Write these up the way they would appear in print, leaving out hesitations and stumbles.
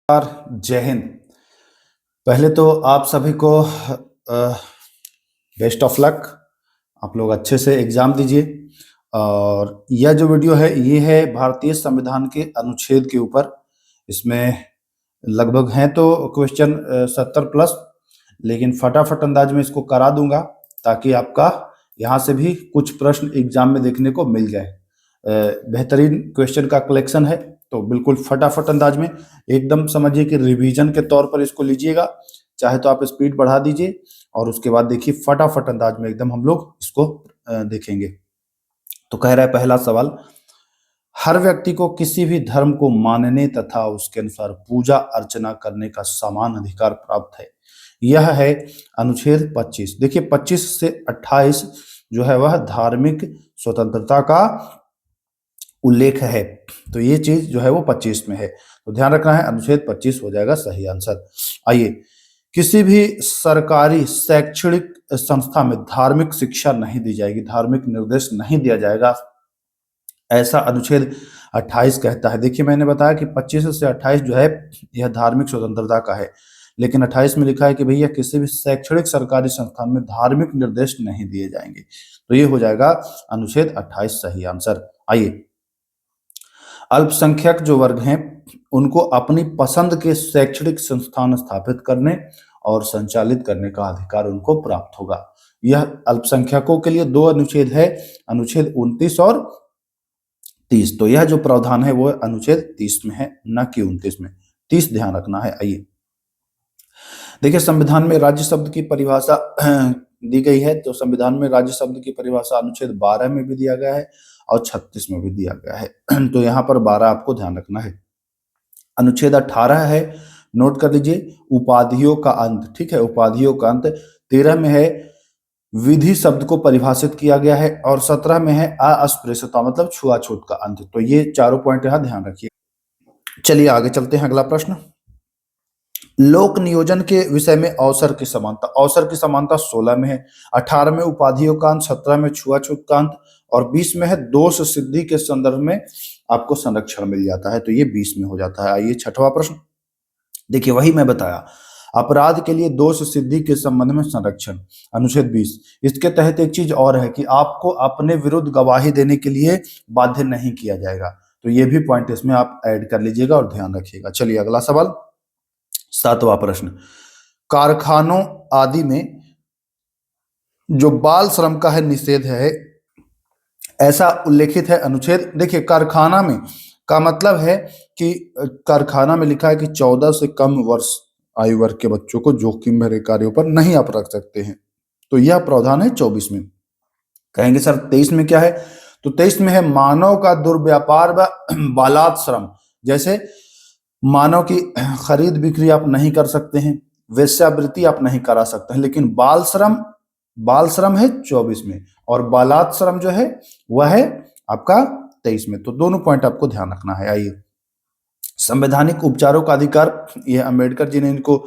जय हिंद। पहले तो आप सभी को बेस्ट ऑफ लक। आप लोग अच्छे से एग्जाम दीजिए। और यह जो वीडियो है ये है भारतीय संविधान के अनुच्छेद के ऊपर। इसमें लगभग हैं तो क्वेश्चन 70 प्लस, लेकिन फटाफट अंदाज में इसको करा दूंगा ताकि आपका यहाँ से भी कुछ प्रश्न एग्जाम में देखने को मिल जाए। बेहतरीन क्वेश्चन का कलेक्शन है, तो बिल्कुल फटाफट अंदाज में एकदम समझिए कि रिवीजन के तौर पर इसको लीजिएगा। चाहे तो आप स्पीड बढ़ा दीजिए और उसके बाद देखिए फटाफट अंदाज में एकदम हम लोग इसको देखेंगे। तो कह रहा है पहला सवाल, हर व्यक्ति को किसी भी धर्म को मानने तथा उसके अनुसार पूजा अर्चना करने का समान अधिकार प्राप्त है। यह है अनुच्छेद 25। देखिए 25 से 28 जो है वह धार्मिक स्वतंत्रता का उल्लेख है, तो ये चीज जो है वो 25 में है, तो ध्यान रखना है अनुच्छेद 25 हो जाएगा सही आंसर। आइए, किसी भी सरकारी शैक्षणिक संस्था में धार्मिक शिक्षा नहीं दी जाएगी, धार्मिक निर्देश नहीं दिया जाएगा, ऐसा अनुच्छेद 28 कहता है। देखिए मैंने बताया कि 25 से 28 जो है यह धार्मिक स्वतंत्रता का है, लेकिन 28 में लिखा है कि भैया किसी भी शैक्षणिक सरकारी संस्थान में धार्मिक निर्देश नहीं दिए जाएंगे, तो ये हो जाएगा अनुच्छेद 28 सही आंसर। आइए, अल्पसंख्यक जो वर्ग हैं उनको अपनी पसंद के शैक्षणिक संस्थान स्थापित करने और संचालित करने का अधिकार उनको प्राप्त होगा। यह अल्पसंख्यकों के लिए दो अनुच्छेद है, अनुच्छेद 29 और 30। तो यह जो प्रावधान है वो अनुच्छेद 30 में है, न कि 29 में। 30 ध्यान रखना है। आइए देखिए, संविधान में राज्य शब्द की परिभाषा दी गई है, तो संविधान में राज्य शब्द की परिभाषा अनुच्छेद 12 में भी दिया गया है और 36 में भी दिया गया है। तो यहाँ पर 12 आपको ध्यान रखना है। अनुच्छेद 18 है, नोट कर लीजिए, उपाधियों का अंत। ठीक है, उपाधियों का अंत। 13 में है विधि शब्द को परिभाषित किया गया है और 17 में है अस्पृश्यता मतलब छुआछूत का अंत। तो ये चारों पॉइंट यहाँ ध्यान रखिए। चलिए आगे चलते हैं। अगला प्रश्न, लोक नियोजन के विषय में अवसर की समानता। अवसर की समानता 16 में है, 18 में उपाधियों का अंत, 17 में छुआछूत का अंत और 20 में है दोष सिद्धि के संदर्भ में आपको संरक्षण मिल जाता है, तो ये 20 में हो जाता है। आइए छठवां प्रश्न, देखिए वही मैं बताया, अपराध के लिए दोष सिद्धि के संबंध में संरक्षण, अनुच्छेद 20। इसके तहत एक चीज और है कि आपको अपने विरुद्ध गवाही देने के लिए बाध्य नहीं किया जाएगा, तो ये भी पॉइंट इसमें आप ऐड कर लीजिएगा और ध्यान रखिएगा। चलिए अगला सवाल, 7वां प्रश्न, कारखानों आदि में जो बाल श्रम का है निषेध है, ऐसा उल्लेखित है अनुच्छेद। देखिए कारखाना में का मतलब है कि कारखाना में लिखा है कि 14 से कम वर्ष आयु वर्ग के बच्चों को जोखिम भरे कार्यों पर नहीं आप रख सकते हैं, तो यह प्रावधान है 24 में। कहेंगे सर 23 में क्या है, तो 23 में है मानव का दुर्व्यापार व बालात श्रम। जैसे मानव की खरीद बिक्री आप नहीं कर सकते हैं, वेश्यावृत्ति आप नहीं करा सकते हैं, लेकिन बाल श्रम है 24 में और बालात श्रम जो है वह है आपका 23 में। तो दोनों पॉइंट आपको ध्यान रखना है। आइए, संवैधानिक उपचारों का अधिकार, यह अंबेडकर जी ने इनको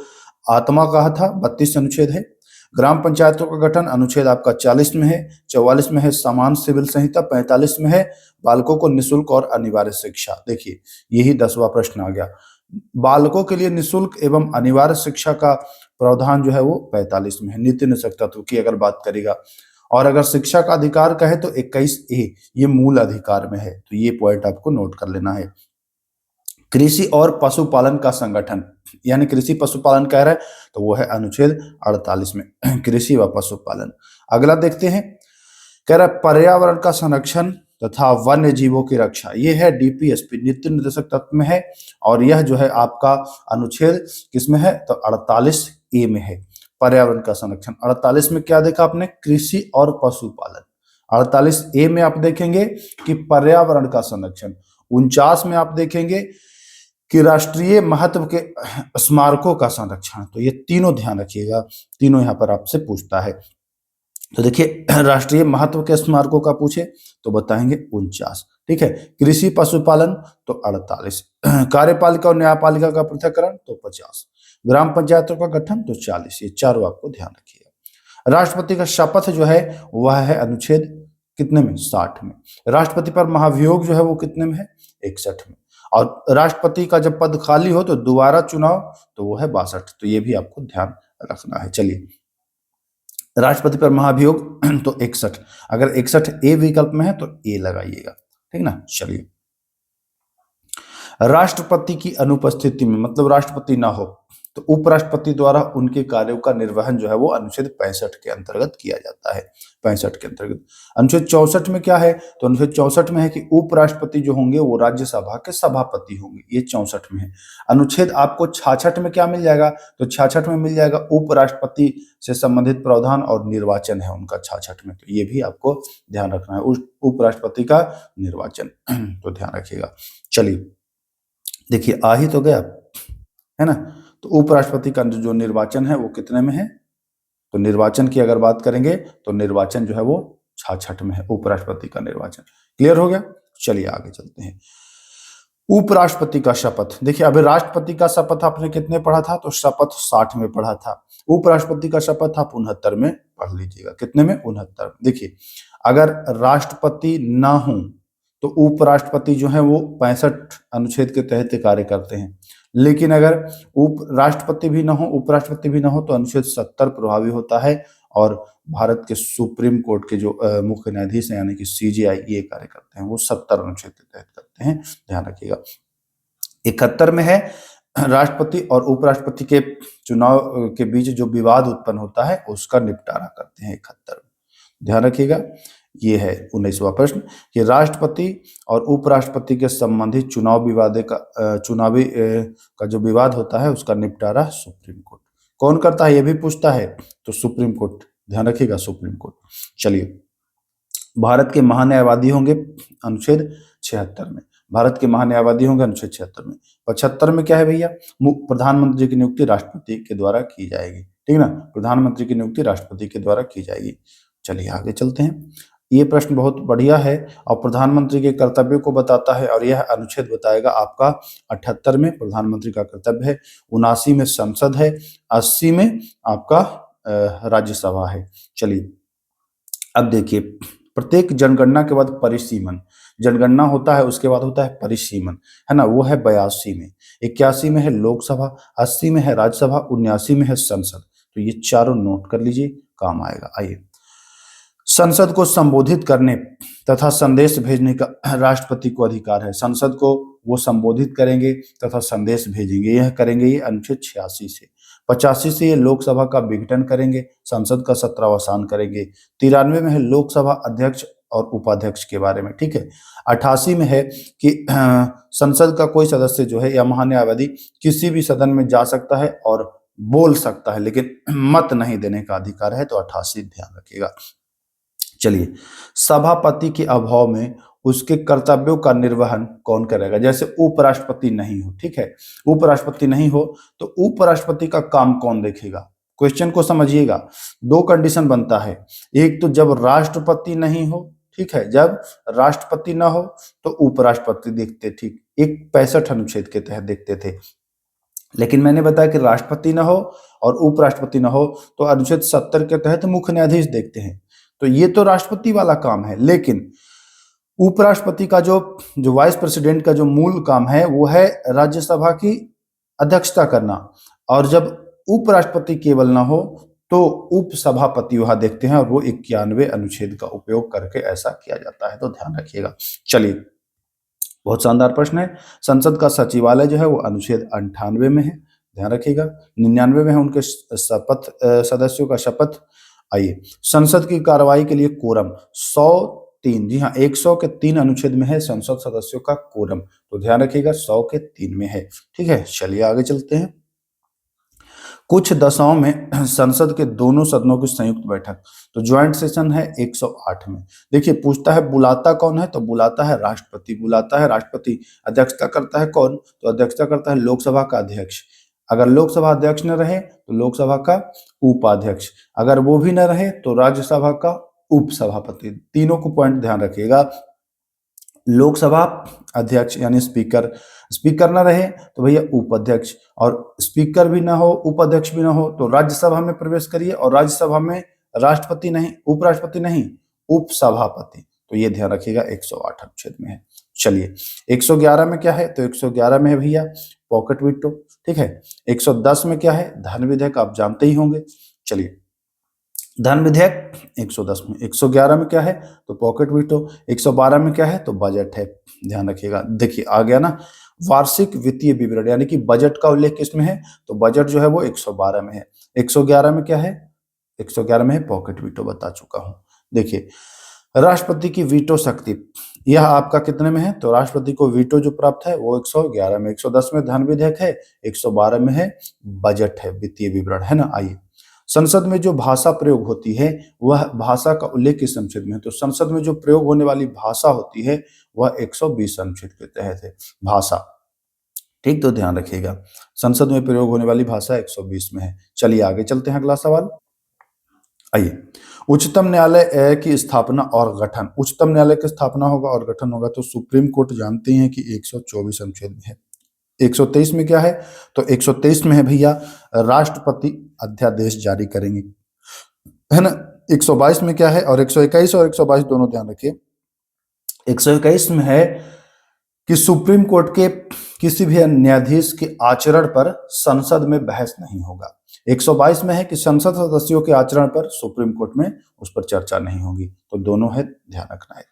आत्मा कहा था, 32 अनुच्छेद है। ग्राम पंचायतों का गठन, अनुच्छेद आपका 40 में है। 44 में है समान सिविल संहिता। 45 में है बालकों को निःशुल्क और अनिवार्य शिक्षा। देखिए यही 10वां प्रश्न आ गया, बालकों के लिए निःशुल्क एवं अनिवार्य शिक्षा का प्रावधान जो है वो 45 में है। नीति निषेध तत्व की अगर बात करेगा, और अगर शिक्षा का अधिकार कहे तो 21A ये मूल अधिकार में है, तो ये पॉइंट आपको नोट कर लेना है। कृषि और पशुपालन का संगठन, यानी कृषि पशुपालन कह रहा है तो वो है अनुच्छेद 48 में, कृषि व पशुपालन। अगला देखते हैं, कह रहा है पर्यावरण का संरक्षण तथा वन्य जीवों की रक्षा, ये है DPSP नीति निर्देशक तत्व में है और यह जो है आपका अनुच्छेद किसमें है, तो 48A में है, पर्यावरण का संरक्षण। 48 में क्या देखा आपने, कृषि और पशुपालन। 48A में आप देखेंगे कि पर्यावरण का संरक्षण। 49 में आप देखेंगे कि राष्ट्रीय महत्व के स्मारकों का संरक्षण। तो ये तीनों ध्यान रखिएगा, तीनों यहाँ पर आपसे पूछता है। तो देखिए राष्ट्रीय महत्व के स्मारकों का पूछे तो बताएंगे 49, ठीक है। कृषि पशुपालन तो 48, कार्यपालिका और न्यायपालिका का पृथक्करण तो 50, ग्राम पंचायतों का गठन तो 40। ये चारों आपको ध्यान रखिएगा। राष्ट्रपति का शपथ जो है वह है अनुच्छेद कितने में, 60 में। राष्ट्रपति पर महाभियोग जो है वो कितने में है, 61 में। और राष्ट्रपति का जब पद खाली हो तो दोबारा चुनाव, तो वो है 62। तो ये भी आपको ध्यान रखना है। चलिए, राष्ट्रपति पर महाभियोग तो 61, अगर 61 ए विकल्प में है तो ए लगाइएगा, ठीक ना। चलिए, राष्ट्रपति की अनुपस्थिति में, मतलब राष्ट्रपति ना हो तो उपराष्ट्रपति द्वारा उनके कार्यों का निर्वहन जो है वो अनुच्छेद 65 के अंतर्गत किया जाता है। 65 के अंतर्गत अनुच्छेद 64 में क्या है, तो अनुच्छेद 64 में है कि उपराष्ट्रपति जो होंगे वो राज्यसभा के सभापति होंगे, ये 64 में है। अनुच्छेद आपको 66 में क्या मिल जाएगा, तो 66 में मिल जाएगा उपराष्ट्रपति से संबंधित प्रावधान और निर्वाचन है उनका 66 में, तो ये भी आपको ध्यान रखना है, उस उपराष्ट्रपति का निर्वाचन तो ध्यान रखिएगा। चलिए, देखिए आ ही तो गया, है ना। तो उपराष्ट्रपति का जो निर्वाचन है वो कितने में है, तो निर्वाचन की अगर बात करेंगे तो निर्वाचन जो है वो 66 में है, उपराष्ट्रपति का निर्वाचन। क्लियर हो गया। चलिए आगे चलते हैं। उपराष्ट्रपति का शपथ, देखिए अभी राष्ट्रपति का शपथ आपने कितने पढ़ा था, तो शपथ 60 में पढ़ा था। उपराष्ट्रपति का शपथ आप 69 में पढ़ लीजिएगा, कितने में, 69। देखिए, अगर राष्ट्रपति ना हो तो उपराष्ट्रपति जो है वो 65 अनुच्छेद के तहत कार्य करते हैं, लेकिन अगर उप राष्ट्रपति भी ना हो, उपराष्ट्रपति भी ना हो, तो अनुच्छेद 70 प्रभावी होता है और भारत के सुप्रीम कोर्ट के जो मुख्य न्यायाधीश हैं यानी कि सीजेआई ये कार्य करते हैं, वो 70 अनुच्छेद के तहत करते हैं, ध्यान रखिएगा। 71 में है राष्ट्रपति और उपराष्ट्रपति के चुनाव के बीच जो विवाद उत्पन्न होता है उसका निपटारा करते हैं, 71, ध्यान रखिएगा। ये है 19वां प्रश्न कि राष्ट्रपति और उपराष्ट्रपति के संबंधित चुनावी का जो विवाद होता है उसका निपटारा सुप्रीम कोर्ट कौन करता है, ये भी पूछता है, तो सुप्रीम कोर्ट, ध्यान रखिएगा, सुप्रीम कोर्ट। चलिए, भारत के महान्यायवादी होंगे अनुच्छेद 76 में, भारत के महान्यायवादी होंगे अनुच्छेद 76 में। 75 में क्या है भैया, प्रधानमंत्री की नियुक्ति राष्ट्रपति के द्वारा की जाएगी, ठीक ना, प्रधानमंत्री की नियुक्ति राष्ट्रपति के द्वारा की जाएगी। चलिए आगे चलते हैं। ये प्रश्न बहुत बढ़िया है और प्रधानमंत्री के कर्तव्यों को बताता है और यह अनुच्छेद बताएगा आपका 78 में प्रधानमंत्री का कर्तव्य है, 79 में संसद है, 80 में आपका राज्यसभा है। चलिए, अब देखिए, प्रत्येक जनगणना के बाद परिसीमन, जनगणना होता है उसके बाद होता है परिसीमन, है ना, वो है 82 में, 81 में है लोकसभा, 80 में है राज्यसभा, 79 में है संसद। तो ये चारों नोट कर लीजिए, काम आएगा। आइए, संसद को संबोधित करने तथा संदेश भेजने का राष्ट्रपति को अधिकार है, संसद को वो संबोधित करेंगे तथा संदेश भेजेंगे, यह करेंगे ये अनुच्छेद 86 से। 85 से ये लोकसभा का विघटन करेंगे, संसद का सत्रावसान करेंगे। 93 में है लोकसभा अध्यक्ष और उपाध्यक्ष के बारे में, ठीक है। 88 में है कि संसद का कोई सदस्य जो है या महान्यायवादी किसी भी सदन में जा सकता है और बोल सकता है, लेकिन मत नहीं देने का अधिकार है, तो 88 ध्यान रखिएगा। चलिए, सभापति के अभाव में उसके कर्तव्यों का निर्वहन कौन करेगा, जैसे उपराष्ट्रपति नहीं हो, ठीक है, उपराष्ट्रपति नहीं हो तो उपराष्ट्रपति का काम कौन देखेगा। क्वेश्चन को समझिएगा, दो कंडीशन बनता है, एक तो जब राष्ट्रपति नहीं हो, ठीक है, जब राष्ट्रपति ना हो तो उपराष्ट्रपति देखते, ठीक, एक 65 अनुच्छेद के तहत देखते थे, लेकिन मैंने बताया कि राष्ट्रपति ना हो और उपराष्ट्रपति ना हो तो अनुच्छेद 70 के तहत मुख्य न्यायाधीश देखते हैं। तो ये तो राष्ट्रपति वाला काम है, लेकिन उपराष्ट्रपति का जो वाइस प्रेसिडेंट का जो मूल काम है वो है राज्यसभा की अध्यक्षता करना, और जब उपराष्ट्रपति केवल ना हो तो उपसभापति वहां देखते हैं और वो 91 अनुच्छेद का उपयोग करके ऐसा किया जाता है, तो ध्यान रखिएगा। चलिए, बहुत शानदार प्रश्न है। संसद का सचिवालय जो है वो अनुच्छेद 98 में है, ध्यान रखिएगा। 99 में है उनके शपथ, सदस्यों का शपथ। आइए, संसद की कार्रवाई के लिए कोरम 103, जी हाँ, 100 के 3 अनुच्छेद में है संसद सदस्यों का कोरम, तो ध्यान रखिएगा 100 के 3 में है, ठीक है। चलिए आगे चलते हैं। कुछ दशाओं में संसद के दोनों सदनों की संयुक्त बैठक, तो ज्वाइंट सेशन है 108 में। देखिए, पूछता है बुलाता कौन है, तो बुलाता है राष्ट्रपति, बुलाता है राष्ट्रपति। अध्यक्षता करता है कौन, तो अध्यक्षता करता है लोकसभा का अध्यक्ष। अगर लोकसभा अध्यक्ष न रहे तो लोकसभा का उपाध्यक्ष, अगर वो भी न रहे तो राज्यसभा का उपसभापति। तीनों को पॉइंट ध्यान रखिएगा। लोकसभा अध्यक्ष यानी स्पीकर, स्पीकर ना रहे तो भैया उपाध्यक्ष, और स्पीकर भी ना हो उपाध्यक्ष भी ना हो तो राज्यसभा में प्रवेश करिए, और राज्यसभा में राष्ट्रपति नहीं, उपराष्ट्रपति नहीं, उपसभापति। तो ये ध्यान रखिएगा 108 अनुच्छेद में है। चलिए 111 में क्या है, तो 111 में है भैया पॉकेट वीटो, ठीक है। 110 में क्या है, धन विधेयक, आप जानते ही होंगे। चलिए धन विधेयक 110 में, 111 में क्या है तो पॉकेट वीटो, 112 में क्या है तो बजट है। ध्यान रखिएगा, देखिए आ गया ना वार्षिक वित्तीय विवरण, यानी कि बजट का उल्लेख किसमें है, तो बजट जो है वो 112 में है। 111 में क्या है, 111 में है पॉकेट वीटो, बता चुका हूं। देखिए राष्ट्रपति की वीटो शक्ति, यह आपका कितने में है, तो राष्ट्रपति को वीटो जो प्राप्त है वो 111 में, 110 में धन विधेयक है, 112 में है बजट है, वित्तीय विवरण है ना। आइए संसद में जो भाषा प्रयोग होती है वह भाषा का उल्लेख किस अनुच्छेद में है, तो संसद में जो प्रयोग होने वाली भाषा होती है वह 120 अनुच्छेद के तहत है भाषा, ठीक। तो ध्यान रखिएगा संसद में प्रयोग होने वाली भाषा 120 में है। चलिए आगे चलते हैं, अगला सवाल। आइए उच्चतम न्यायालय की स्थापना और गठन, उच्चतम न्यायालय की स्थापना होगा और गठन होगा तो सुप्रीम कोर्ट जानते हैं कि 124 अनुच्छेद में है। 123 में क्या है, तो 123 में है भैया राष्ट्रपति अध्यादेश जारी करेंगे, है ना। 122 में क्या है, और 121 और 122 दोनों ध्यान रखिए। 121 में है कि सुप्रीम कोर्ट के किसी भी न्यायाधीश के आचरण पर संसद में बहस नहीं होगा। 122 में है कि संसद सदस्यों के आचरण पर सुप्रीम कोर्ट में उस पर चर्चा नहीं होगी। तो दोनों है, ध्यान रखना है।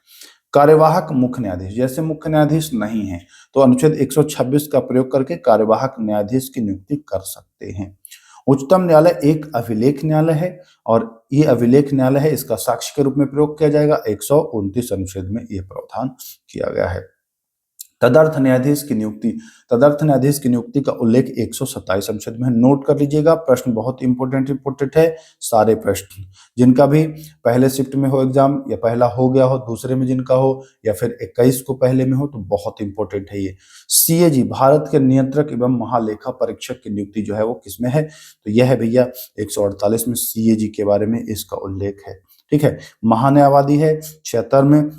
कार्यवाहक मुख्य न्यायाधीश, जैसे मुख्य न्यायाधीश नहीं है तो अनुच्छेद 126 का प्रयोग करके कार्यवाहक न्यायाधीश की नियुक्ति कर सकते हैं। उच्चतम न्यायालय एक अभिलेख न्यायालय है और ये अभिलेख न्यायालय है, इसका साक्ष्य के रूप में प्रयोग किया जाएगा। 129 अनुच्छेद में यह प्रावधान किया गया है। तदर्थ न्यायाधीश की नियुक्ति, तदर्थ न्यायाधीश की नियुक्ति का उल्लेख 127 अनुच्छेद में है। नोट कर लीजिएगा, प्रश्न बहुत इंपॉर्टेंट है। सारे प्रश्न जिनका भी पहले शिफ्ट में हो एग्जाम, या पहला हो गया हो, दूसरे में जिनका हो, या फिर 21 को पहले में हो, तो बहुत इंपॉर्टेंट है ये। सीएजी भारत के नियंत्रक एवं महालेखा परीक्षक की नियुक्ति जो है वो किसमें है, तो यह है भैया 148 में सीएजी के बारे में इसका उल्लेख है, ठीक है। महान्यायवादी है 76 में,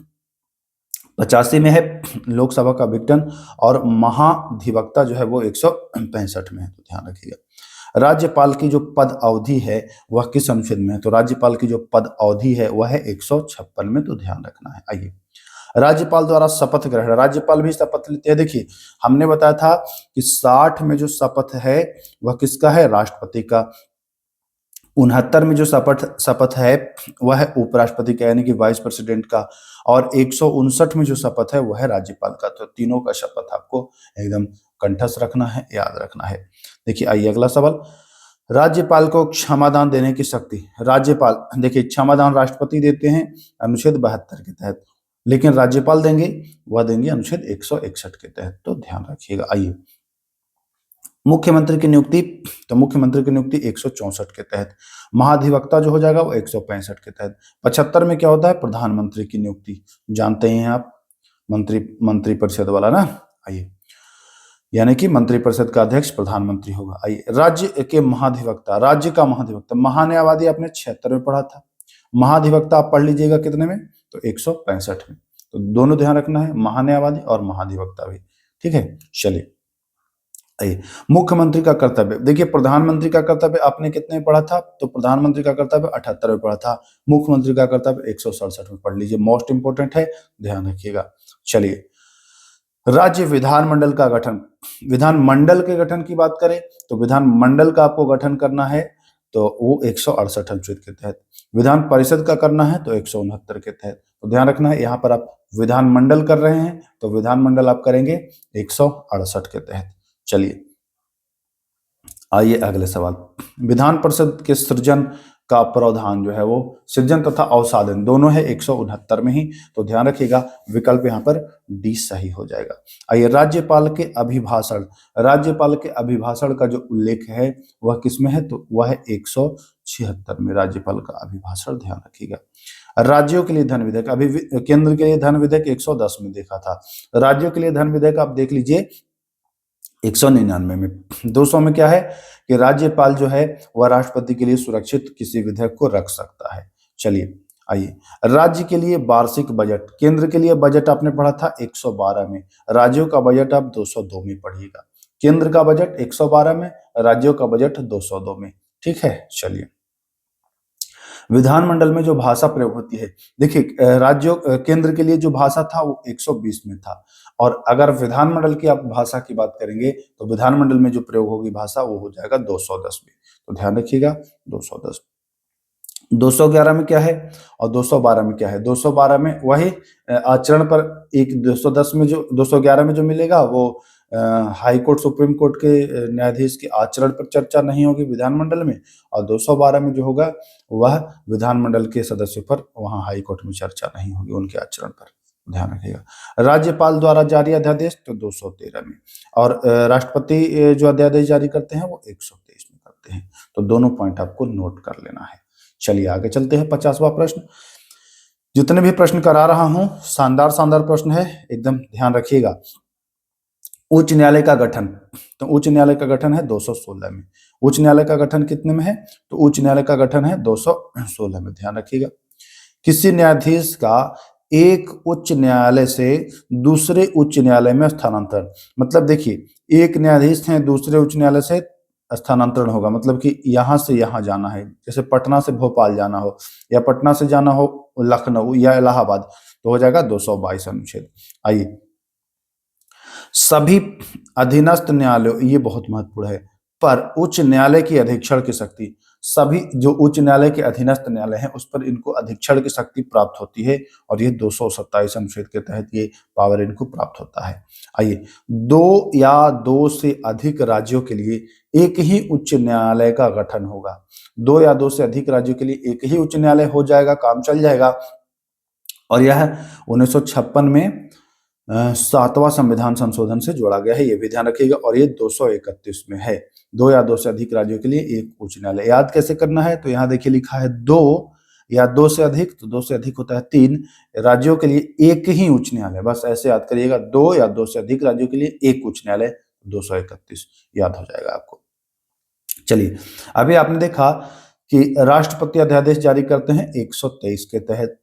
85 में है लोकसभा का विघटन, और महाधिवक्ता जो है वो 165 में है। तो ध्यान रखिएगा। राज्यपाल की जो पद अवधि है वह किस अनुच्छेद में है, तो राज्यपाल की जो पद अवधि है वह है 156 में। तो ध्यान रखना है। आइए राज्यपाल द्वारा शपथ ग्रहण, राज्यपाल भी शपथ लेते हैं। देखिए हमने बताया था कि 60 में जो शपथ है वह किसका है, राष्ट्रपति का। 69 में जो शपथ है वह है उपराष्ट्रपति का, यानी कि वाइस प्रेसिडेंट का, और 159 में जो शपथ है वह है राज्यपाल का। तो तीनों का शपथ आपको एकदम कंठस्थ रखना है, याद रखना है। देखिए आइए अगला सवाल। राज्यपाल को क्षमादान देने की शक्ति, राज्यपाल देखिए क्षमादान राष्ट्रपति देते हैं अनुच्छेद 72 के तहत, लेकिन राज्यपाल देंगे वह देंगे अनुच्छेद 161 के तहत। तो ध्यान रखिएगा। आइए मुख्यमंत्री की नियुक्ति, तो मुख्यमंत्री की नियुक्ति 164 के तहत, महाधिवक्ता जो हो जाएगा वो 165 के तहत। 75 में क्या होता है, प्रधानमंत्री की नियुक्ति, जानते हैं आप, मंत्रिपरिषद वाला ना। आइए यानी कि मंत्रिपरिषद का अध्यक्ष प्रधानमंत्री होगा। आइए राज्य के महाधिवक्ता, राज्य का महाधिवक्ता, महान्यायवादी आपने 76 में पढ़ा था, महाधिवक्ता आप पढ़ लीजिएगा कितने में, तो 165 में। तो दोनों ध्यान रखना है, महान्यायवादी और महाधिवक्ता भी, ठीक है। चलिए आइए मुख्यमंत्री का कर्तव्य, देखिए प्रधानमंत्री का कर्तव्य आपने कितने में पढ़ा था, तो प्रधानमंत्री का कर्तव्य 78 में पढ़ा था, मुख्यमंत्री का कर्तव्य 167 में पढ़ लीजिए, मोस्ट इंपोर्टेंट है, ध्यान रखिएगा। चलिए राज्य विधानमंडल का गठन, विधानमंडल के गठन की बात करें तो विधानमंडल का आपको गठन करना है तो वो 168 अनुच्छेद के तहत, विधान परिषद का करना है तो 169 के तहत। तो ध्यान रखना है, यहाँ पर आप विधानमंडल कर रहे हैं तो विधानमंडल आप करेंगे 168 के तहत। चलिए आइए अगले सवाल। विधान परिषद के सृजन का प्रावधान जो है वो सृजन तथा अवसादन दोनों है 169 में ही। तो ध्यान रखिएगा विकल्प यहाँ पर डी सही हो जाएगा। आइए राज्यपाल के अभिभाषण, राज्यपाल के अभिभाषण का जो उल्लेख है वह किसमें है, तो वह है 176 में राज्यपाल का अभिभाषण, ध्यान रखिएगा। राज्यों के लिए धन विधेयक, अभी केंद्र के लिए धन विधेयक 110 में देखा था, राज्यों के लिए धन विधेयक आप देख लीजिए 199 में। 200 में क्या है कि राज्यपाल जो है वह राष्ट्रपति के लिए सुरक्षित किसी विधेयक को रख सकता है। चलिए आइए राज्य के लिए वार्षिक बजट, केंद्र के लिए बजट आपने पढ़ा था 112 में, राज्यों का बजट आप 202 में पढ़िएगा। केंद्र का बजट 112 में, राज्यों का बजट 202 में, ठीक है। चलिए विधानमंडल में जो भाषा प्रयोग होती है, देखिए राज्यों केंद्र के लिए जो भाषा था वो 120 में था, और अगर विधानमंडल की आप भाषा की बात करेंगे तो विधानमंडल में जो प्रयोग होगी भाषा वो हो जाएगा 210 में। तो ध्यान रखिएगा 210। 211 में क्या है और 212 में क्या है? 212 में वही आचरण पर एक 210 में जो 211 में जो मिलेगा वो हाई कोर्ट सुप्रीम कोर्ट के न्यायाधीश के आचरण पर चर्चा नहीं होगी विधानमंडल में, और 212 में जो होगा वह विधानमंडल के सदस्यों पर वहां हाई कोर्ट में चर्चा नहीं होगी उनके आचरण पर। ध्यान रखिएगा। राज्यपाल द्वारा जारी अध्यादेश तो 213 में, और राष्ट्रपति जो अध्यादेश जारी करते हैं वो 123 में करते हैं। तो दोनों पॉइंट आपको नोट कर लेना है। चलिए आगे चलते हैं। 50वां प्रश्न। जितने भी प्रश्न करा रहा हूं शानदार शानदार प्रश्न है, एकदम ध्यान रखिएगा। उच्च न्यायालय का गठन, तो उच्च न्यायालय का गठन है 216 में। उच्च न्यायालय का गठन कितने में है? तो उच्च न्यायालय का गठन है 216 में। ध्यान रखिएगा। किसी न्यायाधीश का एक उच्च न्यायालय से दूसरे उच्च न्यायालय में स्थानांतरण, मतलब देखिए एक न्यायाधीश है दूसरे उच्च न्यायालय से स्थानांतरण होगा, मतलब कि यहां से यहां जाना है, जैसे पटना से भोपाल जाना हो या पटना से जाना हो लखनऊ या इलाहाबाद, तो हो जाएगा 222 अनुच्छेद। आइए, सभी अधीनस्थ न्यायालयों, ये बहुत महत्वपूर्ण है, पर उच्च न्यायालय की अधीक्षण की शक्ति, सभी जो उच्च न्यायालय के अधीनस्थ न्यायालय हैं उस पर इनको अधीक्षण की शक्ति प्राप्त होती है, और ये 227 अनुच्छेद के तहत ये पावर इनको प्राप्त होता है। आइए, दो या दो से अधिक राज्यों के लिए एक ही उच्च न्यायालय का गठन होगा। दो या दो से अधिक राज्यों के लिए एक ही उच्च न्यायालय हो जाएगा, काम चल जाएगा, और यह 1956 में 7वां संविधान संशोधन से जोड़ा गया है, ये भी ध्यान रखिएगा, और ये 231 में है। दो या दो से अधिक राज्यों के लिए एक उच्च न्यायालय। याद कैसे करना है? तो यहाँ देखिए लिखा है दो या दो से अधिक, तो दो से अधिक होता है 3 राज्यों के लिए एक ही उच्च न्यायालय, बस ऐसे याद करिएगा। दो या दो से अधिक राज्यों के लिए एक उच्च न्यायालय, 231 याद हो जाएगा आपको। चलिए, अभी आपने देखा कि राष्ट्रपति अध्यादेश जारी करते हैं 123 के तहत,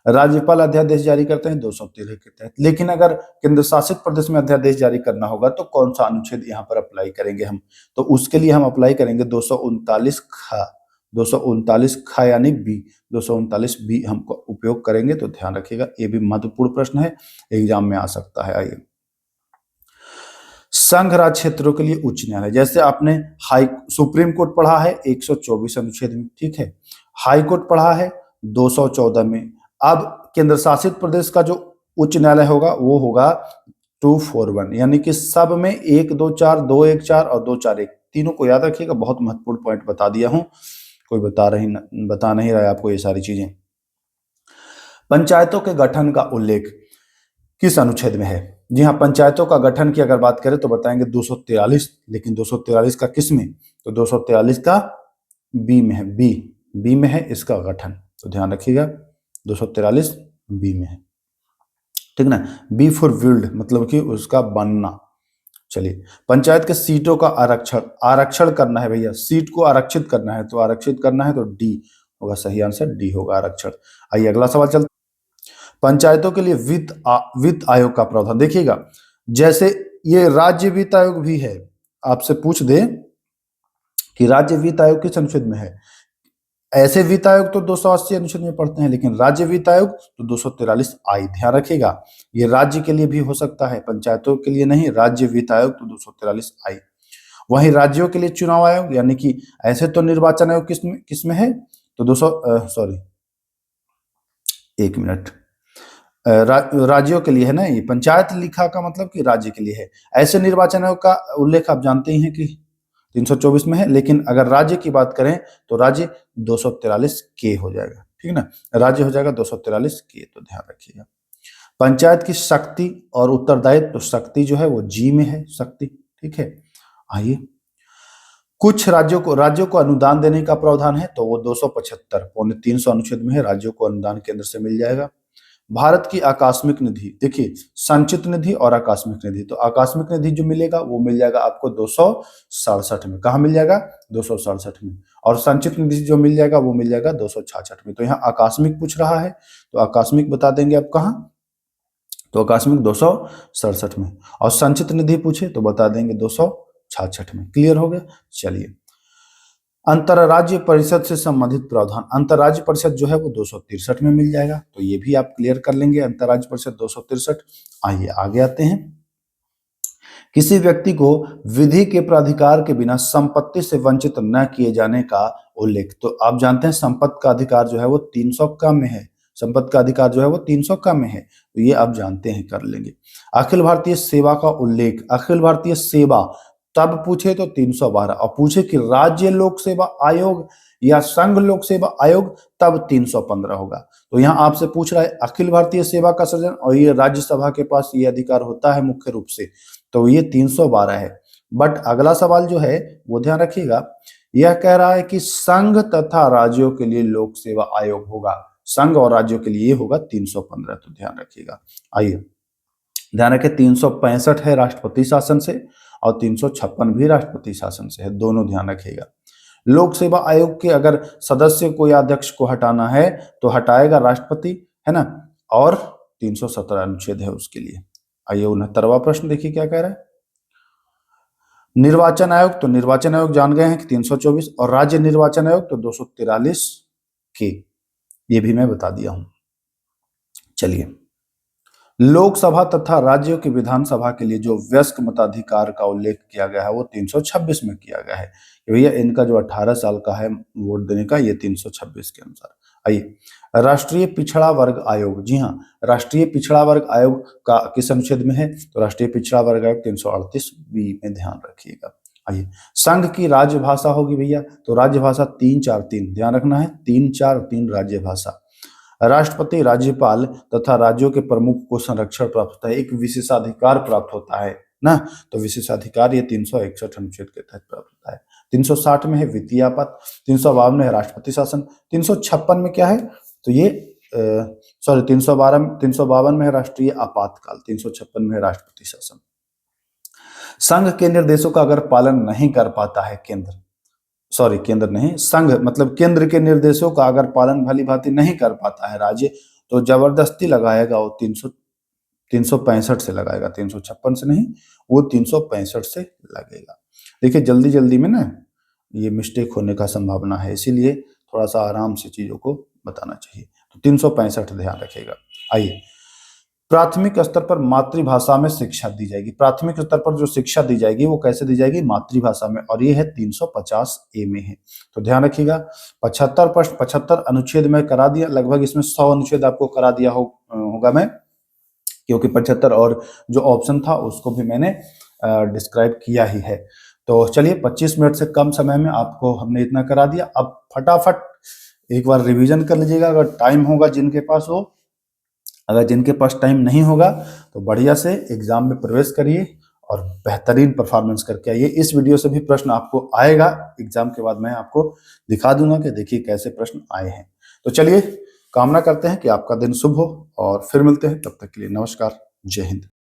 राज्यपाल अध्यादेश जारी करते हैं 213 के तहत, लेकिन अगर केंद्र शासित प्रदेश में अध्यादेश जारी करना होगा तो कौन सा अनुच्छेद यहाँ पर अप्लाई करेंगे हम? तो उसके लिए हम अप्लाई करेंगे 239 ख, 239 ख यानी बी, 239 बी हमको उपयोग करेंगे। तो ध्यान रखिएगा, ये भी महत्वपूर्ण प्रश्न है, एग्जाम में आ सकता है। आइए, संघ राज्य क्षेत्रों के लिए उच्च न्यायालय, जैसे आपने सुप्रीम कोर्ट पढ़ा है 124 अनुच्छेद में, ठीक है, हाई कोर्ट पढ़ा है 214 में, अब केंद्र शासित प्रदेश का जो उच्च न्यायालय होगा वो होगा 241, यानी कि सब में 124, 214 और 241 तीनों को याद रखिएगा। बहुत महत्वपूर्ण पॉइंट बता दिया हूं, कोई बता नहीं रहा है आपको ये सारी चीजें। पंचायतों के गठन का उल्लेख किस अनुच्छेद में है? जी हाँ, पंचायतों का गठन की अगर बात करें तो बताएंगे 243, लेकिन 243 का किस में? तो 243 का बी में है, बी में है इसका गठन, तो ध्यान रखिएगा 243 बी में है, ठीक ना। बी फॉर विल्ड, मतलब कि उसका बनना। चलिए, पंचायत के सीटों का आरक्षण करना है भैया, सीट को आरक्षित करना है, तो आरक्षित करना है तो डी होगा, सही आंसर डी होगा, आरक्षण। आइए अगला सवाल चलता। पंचायतों के लिए वित्त आयोग का प्रावधान देखिएगा, जैसे ये राज्य वित्त आयोग भी है, आपसे पूछ दे कि राज्य वित्त आयोग किस अनुच्छेद में है, ऐसे वित्त आयोग तो 280 अनुच्छेद में पढ़ते हैं, लेकिन राज्य वित्त आयोग तो 243 आई। ध्यान रखिएगा, ये राज्य के लिए भी हो सकता है, पंचायतों के लिए नहीं। राज्य वित्त आयोग तो 243 आई। वहीं राज्यों के लिए चुनाव आयोग, यानी कि ऐसे तो निर्वाचन आयोग किसमें है? तो 200 एक मिनट, राज्यों के लिए है ना, ये पंचायत लिखा का मतलब कि राज्य के लिए है। ऐसे निर्वाचन आयोग का उल्लेख आप जानते ही हैं कि 324 में है, लेकिन अगर राज्य की बात करें तो राज्य 243 के हो जाएगा, ठीक ना, राज्य हो जाएगा 243 के, तो ध्यान रखिएगा। पंचायत की शक्ति और उत्तरदायित्व, तो शक्ति जो है वो जी में है, शक्ति, ठीक है। आइए, कुछ राज्यों को अनुदान देने का प्रावधान है, तो वो 275 पौने 300 अनुच्छेद में है, राज्यों को अनुदान केंद्र से मिल जाएगा। भारत की आकस्मिक निधि, देखिए संचित निधि और आकस्मिक निधि, तो आकस्मिक निधि जो मिलेगा वो मिल जाएगा आपको 267 में, कहा मिल जाएगा 267 में, और संचित निधि जो मिल जाएगा वो मिल जाएगा 266 में। तो यहाँ आकस्मिक पूछ रहा है तो आकस्मिक बता देंगे आप कहाँ, तो आकस्मिक 267 में, और संचित निधि पूछे तो बता देंगे 266 में। क्लियर हो गया। चलिए, अंतरराज्य परिषद से संबंधित प्रावधान, अंतरराज्य परिषद जो है वो 263 में मिल जाएगा, तो ये भी आप क्लियर कर लेंगे, अंतरराज्य परिषद 263। आइए आगे आते हैं। किसी व्यक्ति को विधि के प्राधिकार के बिना संपत्ति से वंचित न किए जाने का उल्लेख, तो आप जानते हैं संपत्ति का अधिकार जो है वो 300 का में है, संपत्ति का अधिकार जो है वो 300 का में है, तो ये आप जानते हैं, कर लेंगे। अखिल भारतीय सेवा का उल्लेख, अखिल भारतीय सेवा तब पूछे तो 312, और पूछे कि राज्य लोक सेवा आयोग या संघ लोक सेवा आयोग तब 315 होगा। तो यहाँ आपसे पूछ रहा है अखिल भारतीय सेवा का सृजन, और ये राज्यसभा के पास ये अधिकार होता है मुख्य रूप से, तो ये 312 है। बट अगला सवाल जो है वो ध्यान रखिएगा, यह कह रहा है कि संघ तथा राज्यों के लिए लोक सेवा आयोग होगा, संघ और राज्यों के लिए होगा 315, तो ध्यान रखिएगा। आइए ध्यान रखें 365 है राष्ट्रपति शासन से और 356 भी राष्ट्रपति शासन से है, दोनों ध्यान रखिएगा। लोक सेवा आयोग के अगर सदस्य को या अध्यक्ष को हटाना है तो हटाएगा राष्ट्रपति, है ना, और 317 अनुच्छेद है उसके लिए। आइए 69वां प्रश्न देखिए क्या कह रहा है। निर्वाचन आयोग, तो निर्वाचन आयोग जान गए हैं कि 324, और राज्य निर्वाचन आयोग तो 243 के, ये भी मैं बता दिया हूं। चलिए, लोकसभा तथा राज्यों की विधानसभा के लिए जो वयस्क मताधिकार का उल्लेख किया गया है वो 326 में किया गया है कि भैया इनका जो 18 साल का है वोट देने का, ये 326 के अनुसार। आइए, राष्ट्रीय पिछड़ा वर्ग आयोग, जी हाँ, राष्ट्रीय पिछड़ा वर्ग आयोग का किस अनुच्छेद में है, तो राष्ट्रीय पिछड़ा वर्ग आयोग 338 बी में, ध्यान रखिएगा। आइए, संघ की राजभाषा होगी भैया, तो राजभाषा 343, ध्यान रखना है, 343 राज्यभाषा। राष्ट्रपति, राज्यपाल तथा राज्यों के प्रमुख को संरक्षण प्राप्त होता है, एक विशेषाधिकार प्राप्त होता है ना, तो विशेषाधिकार ये 361 अनुच्छेद के तहत प्राप्त होता है। 360 में है वित्तीय आपात, 352 में है राष्ट्रपति शासन, 356 में क्या है, तो ये सॉरी 352 में है राष्ट्रीय आपातकाल, 356 में है राष्ट्रपति शासन। संघ के निर्देशों का अगर पालन नहीं कर पाता है केंद्र नहीं, संघ मतलब केंद्र के निर्देशों का अगर पालन भली भांति नहीं कर पाता है राज्य, तो जबरदस्ती लगाएगा वो 365 से लगाएगा, 356 से नहीं, वो 365 से लगेगा। देखिए जल्दी जल्दी में ना ये मिस्टेक होने का संभावना है, इसीलिए थोड़ा सा आराम से चीजों को बताना चाहिए, तो 365 ध्यान रखिएगा। आइए, प्राथमिक स्तर पर मातृभाषा में शिक्षा दी जाएगी, प्राथमिक स्तर पर जो शिक्षा दी जाएगी वो कैसे दी जाएगी, मातृभाषा में, और ये है 350 ए में है, तो ध्यान रखिएगा। 75 प्रश्न 75 अनुच्छेद में करा दिया, लगभग इसमें 100 अनुच्छेद आपको करा दिया होगा मैं, क्योंकि 75 और जो ऑप्शन था उसको भी मैंने डिस्क्राइब किया ही है। तो चलिए 25 मिनट से कम समय में आपको हमने इतना करा दिया। अब फटाफट एक बार रिवीजन कर लीजिएगा, अगर टाइम होगा जिनके पास हो, अगर जिनके पास टाइम नहीं होगा तो बढ़िया से एग्जाम में प्रवेश करिए और बेहतरीन परफॉर्मेंस करके आइए। इस वीडियो से भी प्रश्न आपको आएगा, एग्जाम के बाद मैं आपको दिखा दूंगा कि देखिए कैसे प्रश्न आए हैं। तो चलिए, कामना करते हैं कि आपका दिन शुभ हो और फिर मिलते हैं, तब तक के लिए नमस्कार, जय हिंद।